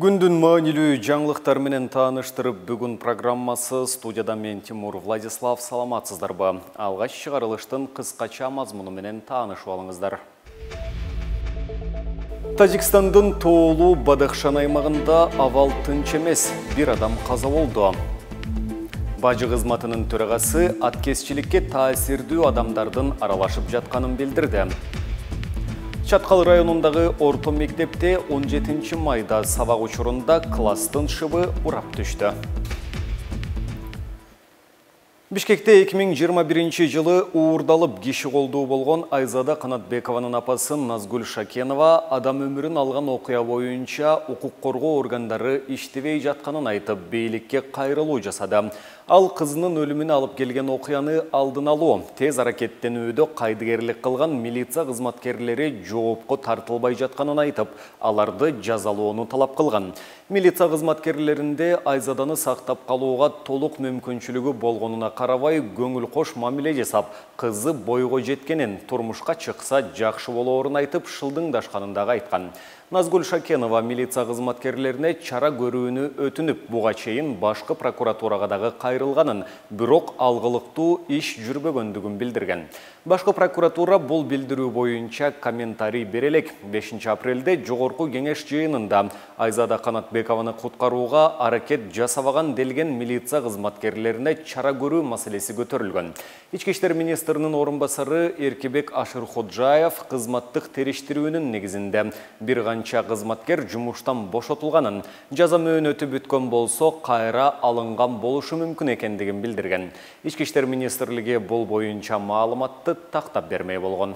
Күндүн маанилүү жаңылыктар менен тааныштырып, бүгүн программасы студияда мен Тимур Владислав. Саламатсыздарбы? Алгач чыгарылыштын кыскача мазмуну менен таанышып алыңыздар. Тажикстандын тоолуу Бадахшан аймагында абал тынч эмес, бир адам каза болду. Бажы кызматынын төрагасы аткезчиликке таасирдүү адамдардын аралашып жатканын билдирди. Чаткал районундагы орто мектепте 17 майда сабак учурунда класстын шыбы урап түштү. Бишкекте 2021 жылы уурдалып киши колдуу болгон Айзада Канатбекованын апасы Назгүл Шакенова адам өмүрүн алган окуя боюнча укук коргоо органдары иштебей жатканын айтып, бийликке кайрылуу жасады. Ал кызынын өлүмүнө алып келген окуяны алдын алуу, тез аракеттенүүдө кайдыгерлик кылган милиция кызматкерлери жоопко тартылбай жатканын айтып, аларды жазалоону талап кылган. Милиция кызматкерлеринде Айзаданы сактап калууга толук мүмкүнчүлүгү болгонуна карабай көңүл кош мамиле жасап, кызы бойго жеткенин, турмушка чыкса жакшы болоорун айтып, шылдыңдашканын айткан. Назгүл Шакенова милиция кызматкерлерине чара көрүүнү өтүнүп, буга чейин башкы прокуратурага дагы кайрылганын, бирок алгылыктуу иш жүрбөгөндүгүн билдирген. Башкы прокуратура бул билдирүү боюнча комментарий бере элек. 5 апрелде жогорку кеңеш жыйынында Айзада Канатбекованы куткарууга аракет жасабаган делген милиция кызматкерлерине чара көрүү маселеси көтөрүлгөн. Ички иштер министринин орун басары Эркебек Ашырходжаев кызматтык териштирүүнүн негизинде бир канча кызматкер жумуштан бошотулганын, жаза мөөнөтү бүткөн болсо кайра алынган болушу мүмкүн экендигин билдирген. Ички иштер министрлиги бул боюнча маалыматты тактап бермей болгон.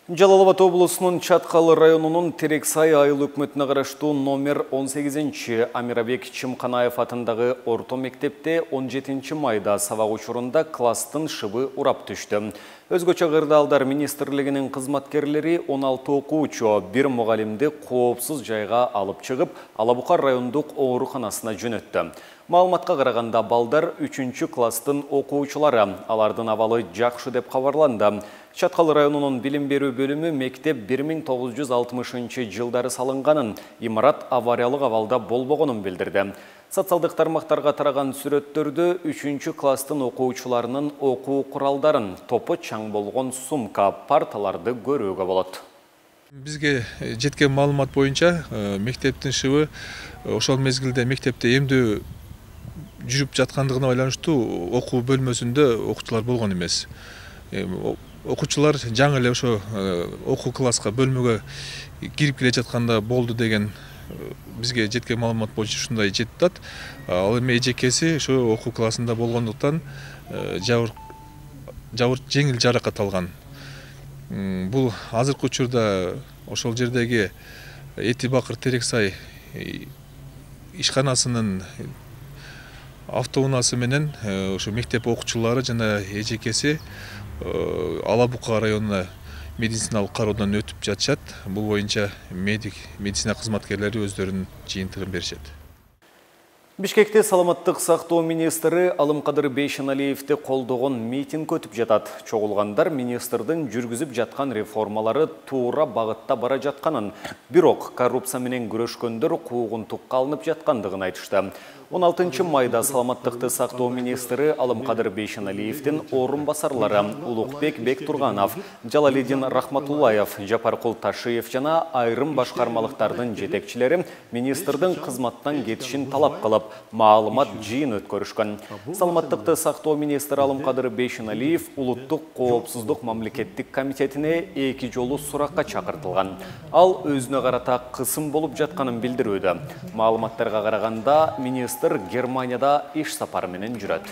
Жалал Абад облусунун Чаткал районунун Терексай айыл өкмөтүнө караштуу номер 18 Амирабек Чымканаев атындагы орто мектепте 17 майда сабак учурунда класстын шыбы урап түштү. Өзгөчө кырдаалдар министрлигинин кызматкерлери 16 окуучу, бир мугалимди коопсуз жайга алып чыгып, Алабука райондук ооруканасына жөнөттү. Маалыматка караганда балдар 3-класстын окуучулары, алардын абалы жакшы деп кабарланды. Чаткал районунун билим берүү бөлүмү мектеп 1960 жылдары салынганын, имарат авариялык абалда болбогонун билдирди. Социалдык тармактарга тараган сүрөттөрдө 3-класстын окуучуларынын окуу куралдарын, топу чаң болгон сумка, парталарды көрүүгө болот. Бизге жеткен маалымат боюнча мектептин шыбы ошол мезгилде мектепте эмдөө жүрүп жаткандыгына байланыштуу окуу бөлмөсүндө окуучулар болгон эмес. Окуучулар жаңы эле ошо окуу класска бөлмөгө кирип келе жатканда болду деген бизге жеткен маалымат боюнча ушундай жетип атат. Ал эми эжекеси ошо окуу классында болгондуктан жабыр жеңил жаракат алган. Бул азыркы учурда ошол жердеги Эти Бакыр Терексай ишканасынын автоунаасы менен ошо мектеп окуучулары жана эжекеси Алабука районуна медициналык кароодон өтүп жатышат. Бул боюнча медицина кызматкерлери өздөрүнүн жыйынтыгын беришет. Бишкекте саламаттык сактоо министри Алымкадыр Бейшеналиевди колдогон митинг өтүп жатат. Чогулгандар министрдин жүргүзүп жаткан реформалары туура багытта бара жатканын, бирок коррупция менен күрөшкөндөр куугунтукка алынып жаткандыгын айтышты. 16 майда саламаттыкты сактоо министри Алымкадыр Бейшеналиевдин орун басарлары Улукбек Бектурганов, Жалалидин Рахматуллаев, Жапаркул Ташиев жана айрым башкармалыктардын жетекчилери министрдин кызматтан кетишин талап кылып, маалымат жыйын өткөрүшкөн. Саламаттыкты сактоо министри Алымкадыр Бейшеналиев улуттук коопсуздук мамлекеттик комитетине 2 жолу суракка чакыртылган. Ал өзүнө карата кысым болуп жатканын билдирүүдө. Маалыматтарга караганда министр Германияда иш сапары менен жүрөт.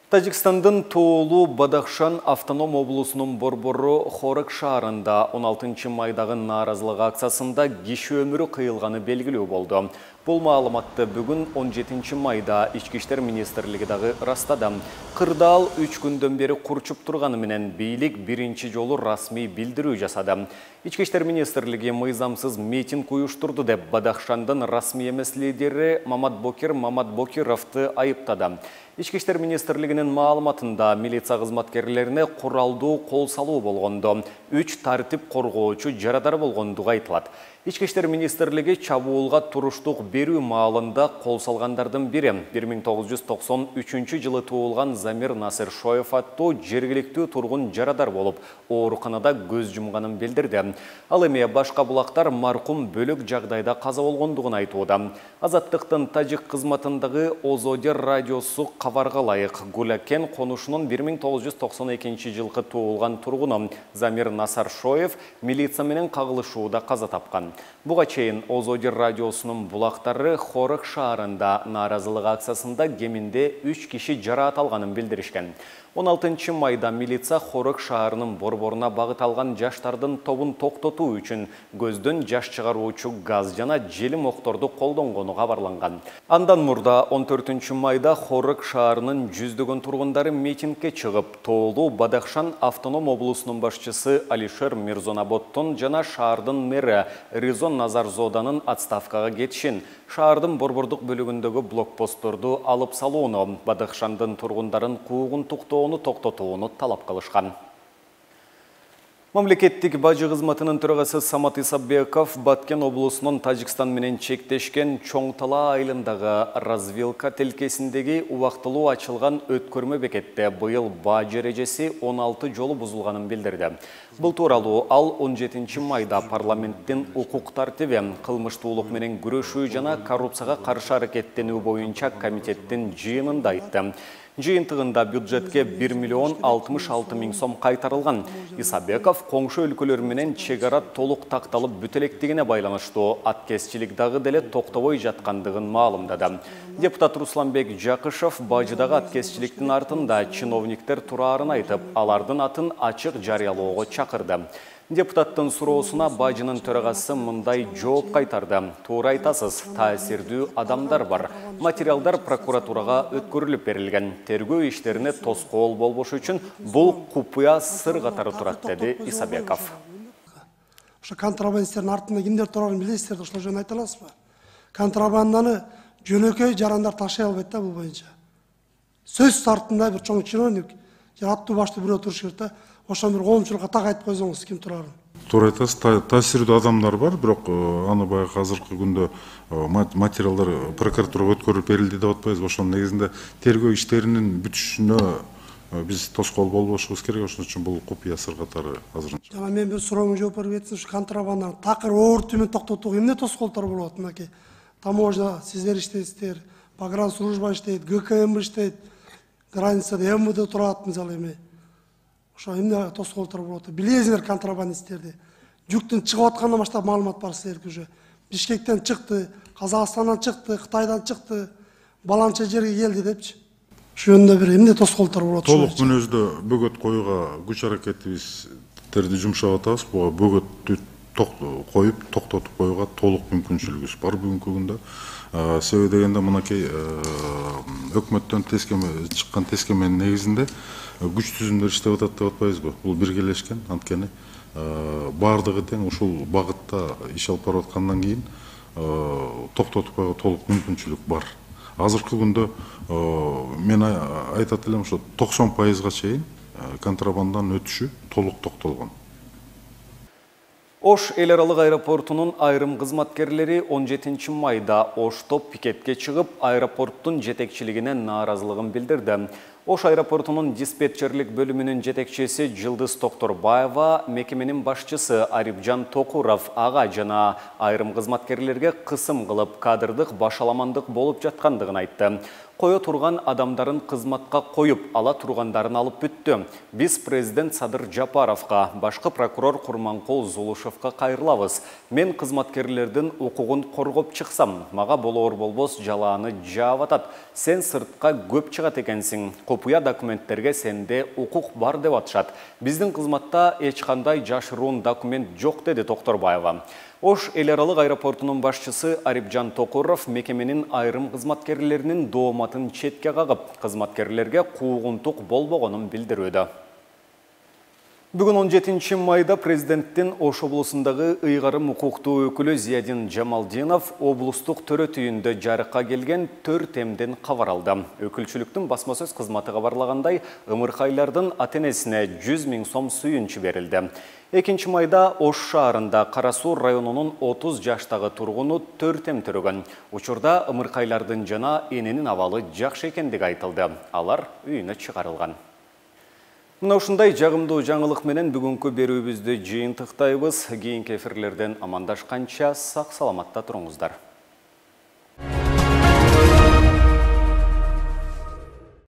Тажикстандын тоолуу Бадахшан автоном облусунун борбору Хорек шаарында 16 майдагы нааразылык акциясында киши өмүрү кыйылганы белгилүү болду. Бұл маалыматты бүгін 17 майда Ички иштер министрлиги дагы растады. Кырдаал 3 күндөн бери курчуп турганы менен бийлик биринчи жолу расмий билдирүү жасады. Ички иштер министрлиги мыйзамсыз митинг уюштурду деп Бадахшандын расмий эмес лидери Маматбокир Маматбокировду айыптады. Ички иштер министрлигинин маалыматында милиция кызматкерлерине куралдуу кол салуу болгондо 3 тартип коргоочу жарадар болгондугу айтылат. Ички иштер министрлиги чабуулга туруштук берүү маалында кол салгандардын бири 1993 жылы туулган Замир Насыршоев аттуу жергиликтүү тургун жарадар болуп, ооруканада көз жумганын билдирди. Ал эми башка булактар маркум бөлөк жагдайда каза болгондугун айтууда. Азаттыктын тажик кызматындагы Озодер радиосу кабарга ылайык Гулякен конушунун 1992 жылкы туулган тургуну Замир Насыршоев милиция менен кагылышууда каза тапкан. Буга чейин Озодер радиосунун булактары Хорок шаарында нааразылык акциясында кеминде 3 киши жараат алганын билдиришкен. 16 майда милиция Хорок шаарынын борборуна багыт алган жаштардын тобун токтотуу үчүн көздөн жаш чыгаруучу газ жана желим окторду колдонгону кабарланган. Андан мурда 14 майда Хорок шаарынын жүздөгөн тургундары митингге чыгып, Тоолу Бадахшан автоном облусунун башчысы Алишер Мирзонаботтун жана шаардын мэри Ризон Назарзоданын отставкага кетишин, шаардын борбордук бөлүгүндөгү блокпостторду алып салууну, Бадахшандын тургундарын куугун токтотууну талап кылышкан. Мамлекеттик бажы кызматынын төрагасы Самат Исабеков Баткен облусунун Тажикстан менен чектешкен Чоңтала айылындагы развилка тилкесиндеги убактылуу ачылган өткөрмө бекетте быйыл бажы эрежеси 16 жолу бузулганын билдирди. Бул тууралуу ал 17 майда парламенттин укук тартиби, кылмыштуулук менен күрөшүү жана коррупцияга каршы аракеттенүү боюнча комитеттин жыйынында айтты. Жыйынтыгында бюджетке 1 миллион 66 миң сом кайтарылган. Исабеков коңшу өлкөлөр менен чегара толук такталып бүтелектигине байланыштуу аткезчилик дагы деле токтобой жаткандыгын маалымдады. Депутат Русланбек Жакышев бажыдагы аткезчиликтин артында чиновниктер тураарын айтып, алардын атын ачык жарыялоого чакырды. Депутаттын суроосуна бажынын төрагасы мындай жооп кайтарды. Туура айтасыз, таасирдүү адамдар бар. Материалдар прокуратурага өткөрүлүп берилген. Тергөө иштерине тоскоол болбош үчүн бул купуя сыр катары турат, деди Исабеков. Ошо контрабандистердин артында кимдер турарын билесиздер, ошол жөнүндө айта аласызбы? Контрабанданы жөнөкөй жарандар ташый албайт да бул боюнча. Сөз артында бир чоң чиновник, аттуу баштуу бирөө туруш керек да. Ошон бир коомчулукка так айтып койсоңуз ким турарын? Туура айтасыз, таасирдүү адамдар бар, бирок аны баягы азыркы күндө материалдар прокуратурага өткөрүлүп берилди деп атпайбызбы? Ошонун негизинде тергөө иштеринин бүтүшүнө биз тоскоол болбошубуз керек. Ошон үчүн бул купуя сыр катары азырынча. Жана мен бир сурооңо жооп берип кетсем, ушу контрабанданы такыр оорутуу менен токтотууга эмне тоскоолдор болот? Мынакей таможня сиздер иштейсиздер, погранслужба иштейт, ГКМ иштейт, границада МВД турат, мисалы эми. Ошо эмне тоскоолдор болот? Билесиңер контрабандисттерди. Жүктүн чыгып аткандан баштап маалымат бар силерге уже. Бишкектен чыкты, Казакстандан чыкты, Кытайдан чыкты, баланча жерге келди депчи. Ошо жөнүндө бир эмне тоскоолдор болот? Толук мүнөздө бөгөт коюуга күч аракетибизди жумшап атабыз. Буга бөгөттү коюп, токтотуп коюуга толук мүмкүнчүлүгүбүз бар бүгүнкү күндө. Себеби дегенде мынакей өкмөттөн чыккан тескеменин негизинде күч түзүмдөр иштеп атат деп атпайбызбы? Бул биргелешкен, анткени баардыгы тең ушул багытта иш алып барып аткандан кийин токтотуп койгонго толук мүмкүнчүлүк бар. Азыркы күндө мен айтат элем, ошо 90%га чейин контрабанданын өтүшү толук токтолгон. Ош эл аралык аэропортунун айрым кызматкерлери 17 майда Ошто пикетке чыгып, аэропорттун жетекчилигине нааразылыгын билдирди. Ош аэропортунун диспетчерлик бөлүмүнүн жетекчиси Жылдыз Токторбаева мекеменин башчысы Арипжан Токуров ага жана айрым кызматкерлерге кысым кылып, кадрдык башаламандык болуп жаткандыгын айтты. Кое турган адамдарын кызматка коюп, ала тургандарын алып бүттү. Биз президент Садыр Жапаровга, башкы прокурор Курманкул Зулушевка кайрылабыз. Мен кызматкерлердин укугун коргоп чыксам, мага болоор болбос жалааны жаап атат. Сен сыртка көп чыгат экенсиң. Копуя документтерге сенде укук бар деп атышат. Биздин кызматта эч кандай жашыруун документ жок, деди Токторбаева. Ош эл аралык аэропортунун башчысы Арипжан Токуров мекеменин айрым кызматкерлеринин дооматын четке кагып, кызматкерлерге куугунтук болбогонун билдирүүдө. Бүгін 17 майда президенттин Ош облусундагы ыйгарым укуктуу өкүлү Зиядин Жамалдинов облустук төрөт үйүндө жарыкка келген 4 темден кабар алды. Өкүлчүлүктүн басма-сөз кызматы кабарлагандай, ымыркайлардын ата-энесине 100 000 сом сүйүнчү берилди. 2 майда Ош шаарында Карасуу районунун 30 жаштагы тургуну 4 тем төрөгөн. Учурда ымыркайлардын жана эненин абалы жакшы экендиги айтылды. Алар үйүнө чыгарылган. Мына ушундай жагымдуу жаңылык менен бүгүнкү берүүбүздү жыйынтыктайбыз. Кийинки эфирлерден амандашканча сак саламатта туруңуздар.